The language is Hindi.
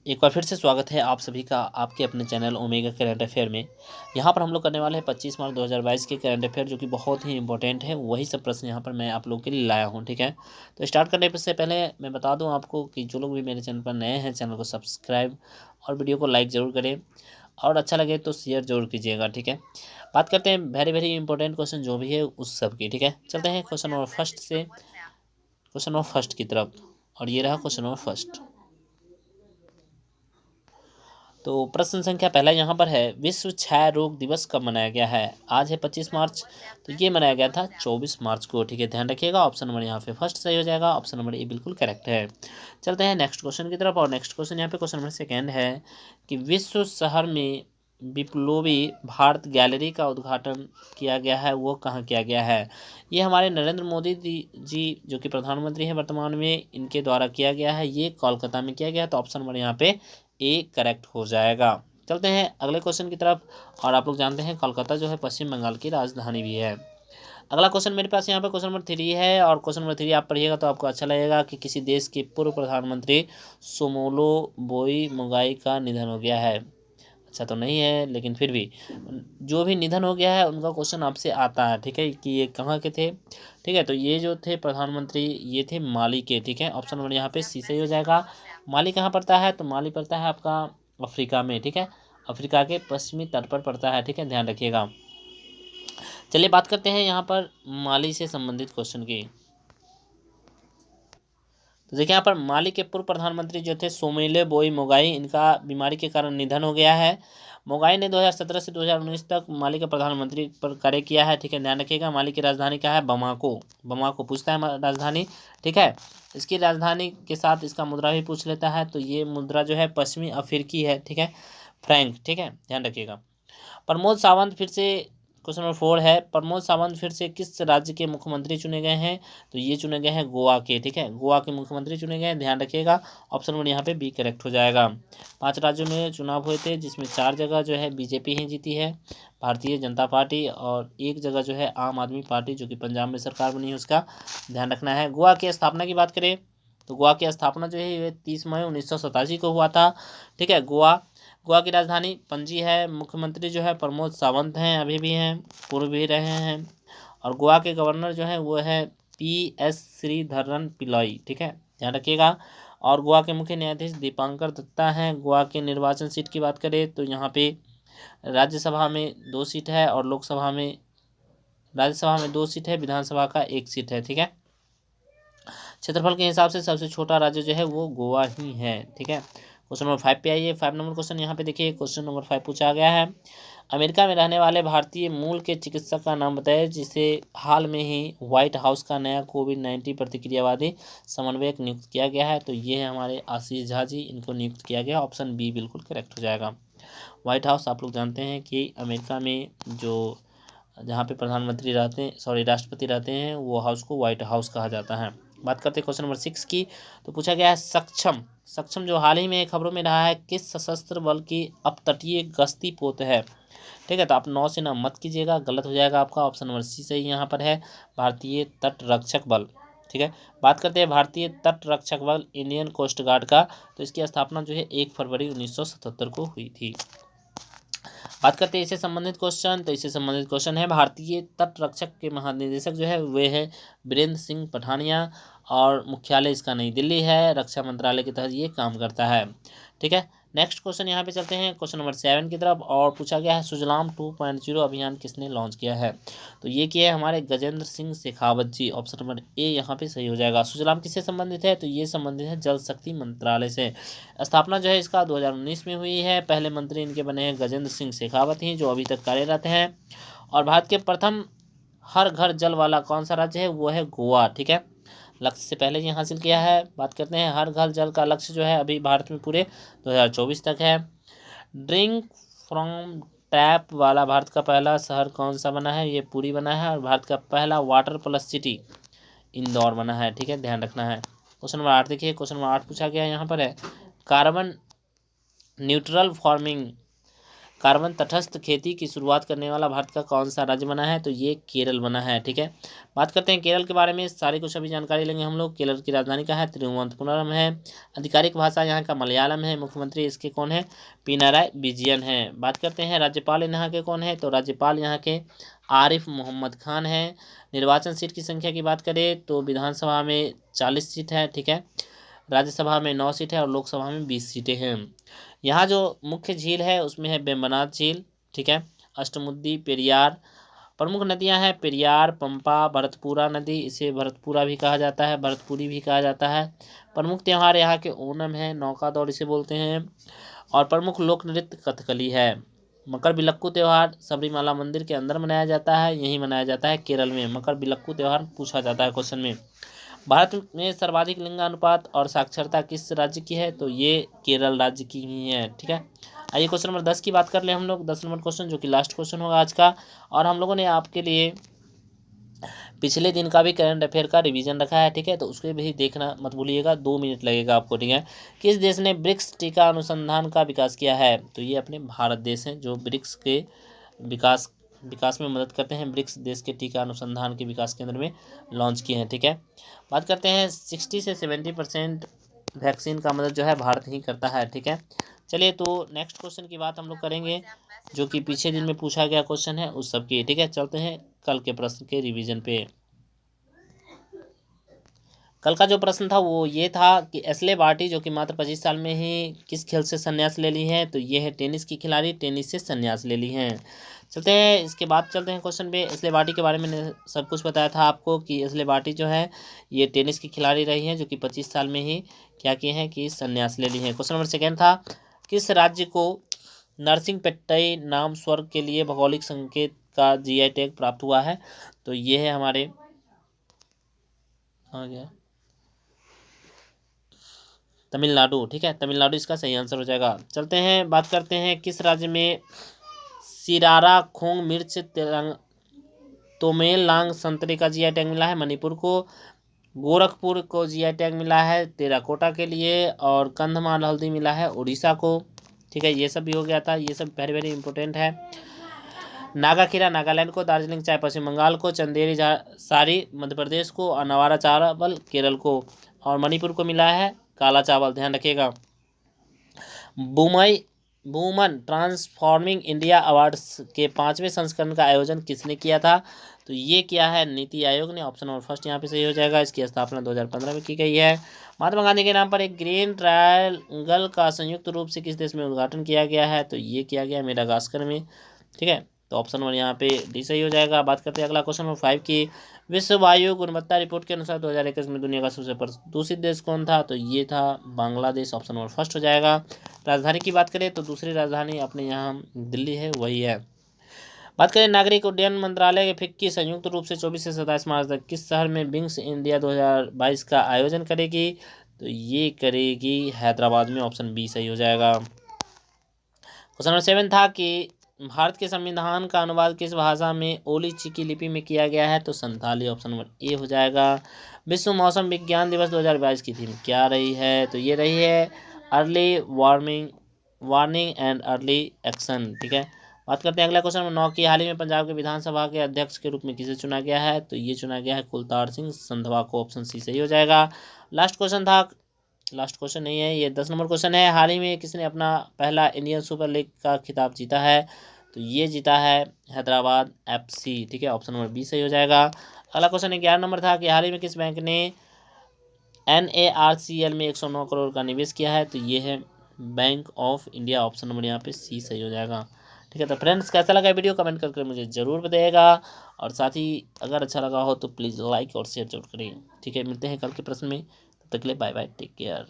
एक बार फिर से स्वागत है आप सभी का आपके अपने चैनल ओमेगा करंट अफेयर में। यहाँ पर हम लोग करने वाले हैं 25 मार्च 2022 के करंट अफेयर, जो कि बहुत ही इंपॉर्टेंट है। वही सब प्रश्न यहाँ पर मैं आप लोगों के लिए लाया हूँ। ठीक है, तो स्टार्ट करने से पहले मैं बता दूँ आपको कि जो लोग भी मेरे चैनल पर नए हैं, चैनल को सब्सक्राइब और वीडियो को लाइक ज़रूर करें, और अच्छा लगे तो शेयर जरूर कीजिएगा। ठीक है, बात करते हैं वेरी वेरी इंपॉर्टेंट क्वेश्चन जो भी है उस सब की। ठीक है, चलते हैं क्वेश्चन नंबर फर्स्ट की तरफ, और ये रहा क्वेश्चन नंबर फर्स्ट। तो प्रश्न संख्या पहला यहाँ पर है, विश्व क्षय रोग दिवस कब मनाया गया है? आज है 25 मार्च, तो ये मनाया गया था 24 मार्च को। ठीक है, ध्यान रखिएगा। ऑप्शन नंबर यहाँ पे फर्स्ट सही हो जाएगा, ऑप्शन नंबर ए बिल्कुल करेक्ट है। चलते हैं नेक्स्ट क्वेश्चन की तरफ, और नेक्स्ट क्वेश्चन यहाँ पे क्वेश्चन नंबर सेकेंड है कि विश्व शहर में विप्लवी भारत गैलरी का उद्घाटन किया गया है, वो कहाँ किया गया है? ये हमारे नरेंद्र मोदी जी जो कि प्रधानमंत्री हैं वर्तमान में, इनके द्वारा किया गया है। ये कोलकाता में किया गया है, तो ऑप्शन नंबर यहाँ पे ए करेक्ट हो जाएगा। चलते हैं अगले क्वेश्चन की तरफ, और आप लोग जानते हैं कोलकाता जो है पश्चिम बंगाल की राजधानी भी है। अगला क्वेश्चन मेरे पास यहाँ पे क्वेश्चन नंबर 3 है, और क्वेश्चन नंबर 3 आप पढ़िएगा तो आपको अच्छा लगेगा कि किसी देश के पूर्व प्रधानमंत्री सोमोलो बोई मुगाई का निधन हो गया है। अच्छा तो नहीं है, लेकिन फिर भी जो भी निधन हो गया है उनका क्वेश्चन आपसे आता है। ठीक है, कि ये कहाँ के थे। ठीक है, तो ये जो थे प्रधानमंत्री, ये थे माली के। ठीक है, ऑप्शन नंबर यहाँ पे सी सही हो जाएगा। माली कहाँ पड़ता है? तो माली पड़ता है आपका अफ्रीका में। ठीक है, अफ्रीका के पश्चिमी तट पर पड़ता है। ठीक है, ध्यान रखिएगा। चलिए बात करते हैं यहाँ पर माली से संबंधित क्वेश्चन की। तो देखिए यहाँ पर माली के पूर्व प्रधानमंत्री जो थे सोमेले बोई मोगाई, इनका बीमारी के कारण निधन हो गया है। मोगाई ने 2017 से 2019 तक माली का प्रधानमंत्री पर कार्य किया है। ठीक है, ध्यान रखिएगा। माली की राजधानी क्या है? बमाको। बमाको पूछता है राजधानी। ठीक है, इसकी राजधानी के साथ इसका मुद्रा भी पूछ लेता है, तो ये मुद्रा जो है पश्चिमी अफ्रीकी है। ठीक है, फ्रैंक। ठीक है, ध्यान रखिएगा। प्रमोद सावंत फिर से क्वेश्चन नंबर 4 है, प्रमोद सावंत फिर से किस राज्य के मुख्यमंत्री चुने गए हैं? तो ये चुने गए हैं गोवा के। ठीक है, गोवा के मुख्यमंत्री चुने गए हैं, ध्यान रखिएगा। ऑप्शन नंबर यहाँ पे बी करेक्ट हो जाएगा। 5 राज्यों में चुनाव हुए थे, जिसमें 4 जगह जो है बीजेपी ही जीती है, भारतीय जनता पार्टी, और एक जगह जो है आम आदमी पार्टी, जो कि पंजाब में सरकार बनी है, उसका ध्यान रखना है। गोवा की स्थापना की बात करें तो गोवा की स्थापना जो है 30 मई 1987 को हुआ था। ठीक है, गोवा की राजधानी पणजी है। मुख्यमंत्री जो है प्रमोद सावंत हैं, अभी भी हैं, पूर्व भी रहे हैं। और गोवा के गवर्नर जो है वो है PS श्रीधरन पिल्लई। ठीक है, ध्यान रखिएगा। और गोवा के मुख्य न्यायाधीश दीपांकर दत्ता हैं। गोवा के निर्वाचन सीट की बात करें तो यहाँ पे राज्यसभा में 2 सीट है, और राज्यसभा में 2 सीट है, विधानसभा का 1 सीट है। ठीक है, क्षेत्रफल के हिसाब से सबसे छोटा राज्य जो है वो गोवा ही है। ठीक है, क्वेश्चन नंबर 5 पे आइए। 5 नंबर क्वेश्चन यहाँ पे देखिए, क्वेश्चन नंबर 5 पूछा गया है, अमेरिका में रहने वाले भारतीय मूल के चिकित्सक का नाम बताइए, जिसे हाल में ही व्हाइट हाउस का नया कोविड-19 प्रतिक्रियावादी समन्वयक नियुक्त किया गया है। तो ये है हमारे आशीष झा जी, इनको नियुक्त किया गया। ऑप्शन बी बिल्कुल करेक्ट हो जाएगा। व्हाइट हाउस आप लोग जानते हैं कि अमेरिका में जो जहाँ पे प्रधानमंत्री रहते हैं, सॉरी राष्ट्रपति रहते हैं, वो हाउस को व्हाइट हाउस कहा जाता है। बात करते हैं क्वेश्चन नंबर 6 की, तो पूछा गया है सक्षम जो हाल ही में खबरों में रहा है, किस सशस्त्र बल की अपतटीय गश्ती पोत है? ठीक है, तो आप नौसेना मत कीजिएगा, गलत हो जाएगा आपका। ऑप्शन नंबर सी सही यहाँ पर है, भारतीय तट रक्षक बल। ठीक है, बात करते हैं भारतीय तट रक्षक बल इंडियन कोस्ट गार्ड का, तो इसकी स्थापना जो है 1 फरवरी 1977 को हुई थी। बात करते हैं इससे संबंधित क्वेश्चन, तो इससे संबंधित क्वेश्चन है, भारतीय तट रक्षक के महानिदेशक जो है वे है बीरेंद्र सिंह पठानिया, और मुख्यालय इसका नई दिल्ली है, रक्षा मंत्रालय के तहत ये काम करता है। ठीक है, नेक्स्ट क्वेश्चन यहाँ पे चलते हैं क्वेश्चन नंबर 7 की तरफ, और पूछा गया है सुजलाम 2.0 अभियान किसने लॉन्च किया है? तो ये किया है हमारे गजेंद्र सिंह शेखावत जी। ऑप्शन नंबर ए यहाँ पे सही हो जाएगा। सुजलाम किससे संबंधित है? तो ये संबंधित है जल शक्ति मंत्रालय से। स्थापना जो है इसका 2019 में हुई है। पहले मंत्री इनके बने हैं गजेंद्र सिंह शेखावत ही, जो अभी तक कार्यरत हैं। और भारत के प्रथम हर घर जल वाला कौन सा राज्य है? वो है गोवा। ठीक है, लक्ष्य से पहले ये हासिल किया है। बात करते हैं हर घर जल का लक्ष्य जो है अभी भारत में पूरे 2024 तक है। ड्रिंक फ्रॉम टैप वाला भारत का पहला शहर कौन सा बना है? ये पुरी बना है। और भारत का पहला वाटर प्लस सिटी इंदौर बना है। ठीक है, ध्यान रखना है। क्वेश्चन नंबर 8 देखिए, क्वेश्चन नंबर 8 पूछा गया यहाँ पर है, कार्बन न्यूट्रल फार्मिंग कार्बन तटस्थ खेती की शुरुआत करने वाला भारत का कौन सा राज्य बना है, तो ये केरल बना है। ठीक है, बात करते हैं केरल के बारे में, सारी कुछ अभी जानकारी लेंगे हम लोग। केरल की राजधानी का है तिरुवनंतपुरम है, आधिकारिक भाषा यहाँ का मलयालम है, मुख्यमंत्री इसके कौन है, पिनाराई विजयन है। बात करते हैं राज्यपाल यहाँ के कौन है, तो राज्यपाल यहाँ के आरिफ मोहम्मद खान है। निर्वाचन सीट की संख्या की बात करें तो विधानसभा में 40 सीट है। ठीक है, राज्यसभा में 9 सीट है और लोकसभा में 20 सीटें हैं। यहाँ जो मुख्य झील है उसमें है वेम्बनाथ झील। ठीक है, अष्टमुडी, पेरियार। प्रमुख नदियाँ हैं पेरियार, पंपा, भरतपुरा नदी, इसे भरतपुरा भी कहा जाता है, भरतपुरी भी कहा जाता है। प्रमुख त्यौहार यहाँ के ओणम है, नौका दौड़ इसे बोलते हैं, और प्रमुख लोक नृत्य कथकली है। मकर बिलक्कू त्यौहार सबरीमाला मंदिर के अंदर मनाया जाता है, यही मनाया जाता है केरल में। मकर बिलक्कू त्यौहार पूछा जाता है क्वेश्चन में। भारत में सर्वाधिक लिंगानुपात और साक्षरता किस राज्य की है, तो ये केरल राज्य की ही है। ठीक है, आइए क्वेश्चन नंबर 10 की बात कर ले हम लोग। 10 नंबर क्वेश्चन जो कि लास्ट क्वेश्चन होगा आज का, और हम लोगों ने आपके लिए पिछले दिन का भी करंट अफेयर का रिवीजन रखा है। ठीक है, तो उसको भी देखना मत भूलिएगा, 2 मिनट लगेगा आपको। ठीक है, किस देश ने ब्रिक्स टीका अनुसंधान का विकास किया है, तो ये अपने भारत देश हैं जो ब्रिक्स के विकास में मदद करते हैं। ब्रिक्स देश के टीका अनुसंधान के विकास केंद्र में लॉन्च किए हैं। ठीक है, बात करते हैं 60 से 70% वैक्सीन का मदद जो है भारत ही करता है। ठीक है, चलिए तो नेक्स्ट क्वेश्चन की बात हम लोग करेंगे जो कि पीछे दिन में पूछा गया क्वेश्चन है उस सब की। ठीक है, चलते हैं कल के प्रश्न के रिवीजन पे। कल का जो प्रश्न था वो ये था कि एशले बार्टी जो कि मात्र 25 साल में ही किस खेल से संन्यास ले ली है, तो ये है टेनिस की खिलाड़ी, टेनिस से संन्यास ले ली हैं। चलते हैं इसके बाद चलते हैं क्वेश्चन पे। एशले बार्टी के बारे में सब कुछ बताया था आपको कि एशले बार्टी जो है ये टेनिस की खिलाड़ी रही हैं जो कि 25 साल में ही क्या किए हैं कि संन्यास ले ली हैं। क्वेश्चन नंबर 2 था किस राज्य को नरसिंहपेट्टई नाम स्वर्ग के लिए भौगोलिक संकेत का जीआई टैग प्राप्त हुआ है, तो ये है हमारे आ गया तमिलनाडु। ठीक है, तमिलनाडु इसका सही आंसर हो जाएगा। चलते हैं बात करते हैं किस राज्य में सिरारा खोंग मिर्च तोमेलांग संतरे का जीआई टैग मिला है, मणिपुर को। गोरखपुर को जीआई टैग मिला है टेराकोटा के लिए, और कंधमाल हल्दी मिला है उड़ीसा को। ठीक है, ये सब भी हो गया था, ये सब वेरी वेरी इंपॉर्टेंट है। नागा खीरा नागालैंड को, दार्जिलिंग चाय पश्चिम बंगाल को, चंदेरी साड़ी मध्य प्रदेश को, और नवारा चावल केरल को, और मणिपुर को मिला है काला चावल, ध्यान रखिएगा। वुमन ट्रांसफॉर्मिंग इंडिया अवार्ड्स के 5वें संस्करण का आयोजन किसने किया था, तो ये किया है नीति आयोग ने। ऑप्शन नंबर फर्स्ट यहाँ पे सही हो जाएगा। इसकी स्थापना 2015 में की गई है। महात्मा गांधी के नाम पर एक ग्रीन ट्रायंगल का संयुक्त रूप से किस देश में उद्घाटन किया गया है, तो ये किया गया मेडागास्कर में। ठीक है, तो ऑप्शन नंबर यहाँ पे डी सही हो जाएगा। बात करते हैं अगला क्वेश्चन नंबर 5 की। विश्व वायु गुणवत्ता रिपोर्ट के अनुसार 2021 में दुनिया का सबसे प्रदूषित देश कौन था, तो ये था बांग्लादेश, ऑप्शन नंबर फर्स्ट हो जाएगा। राजधानी की बात करें तो दूसरी राजधानी अपने यहाँ दिल्ली है, वही है। बात करें नागरिक उड्डयन मंत्रालय के फिक्की संयुक्त रूप से 24 से 27 मार्च तक किस शहर में विंग्स इंडिया 2022 का आयोजन करेगी, तो ये करेगी हैदराबाद में, ऑप्शन बी सही हो जाएगा। क्वेश्चन नंबर 7 था कि भारत के संविधान का अनुवाद किस भाषा में ओली चिकी लिपि में किया गया है, तो संथाली, ऑप्शन नंबर ए हो जाएगा। विश्व मौसम विज्ञान दिवस 2022 की थीम क्या रही है, तो ये रही है early warning and early action. ठीक है, बात करते हैं अगला क्वेश्चन नंबर 9 की। हाल ही में पंजाब के विधानसभा के अध्यक्ष के रूप में किसे चुना गया है, तो ये चुना गया है कुलतार सिंह संधवा को, ऑप्शन सी सही हो जाएगा। लास्ट क्वेश्चन नहीं है, ये 10 नंबर क्वेश्चन है। हाल ही में किसने अपना पहला इंडियन सुपर लीग का खिताब जीता है, तो ये जीता है हैदराबाद FC। ठीक है, ऑप्शन नंबर बी सही हो जाएगा। अगला क्वेश्चन 11 नंबर था कि हाल ही में किस बैंक ने NARCL में 109 करोड़ का निवेश किया है, तो ये है bank of India, option number यहाँ पे सी सही हो जाएगा। ठीक है, तो फ्रेंड्स कैसा लगा वीडियो कमेंट करके मुझे ज़रूर बताइएगा, और साथ ही अगर अच्छा लगा हो तो प्लीज़ लाइक और शेयर जरूर करें। ठीक है, मिलते हैं कल के प्रश्न में, तब तक के लिए बाय बाय, टेक केयर।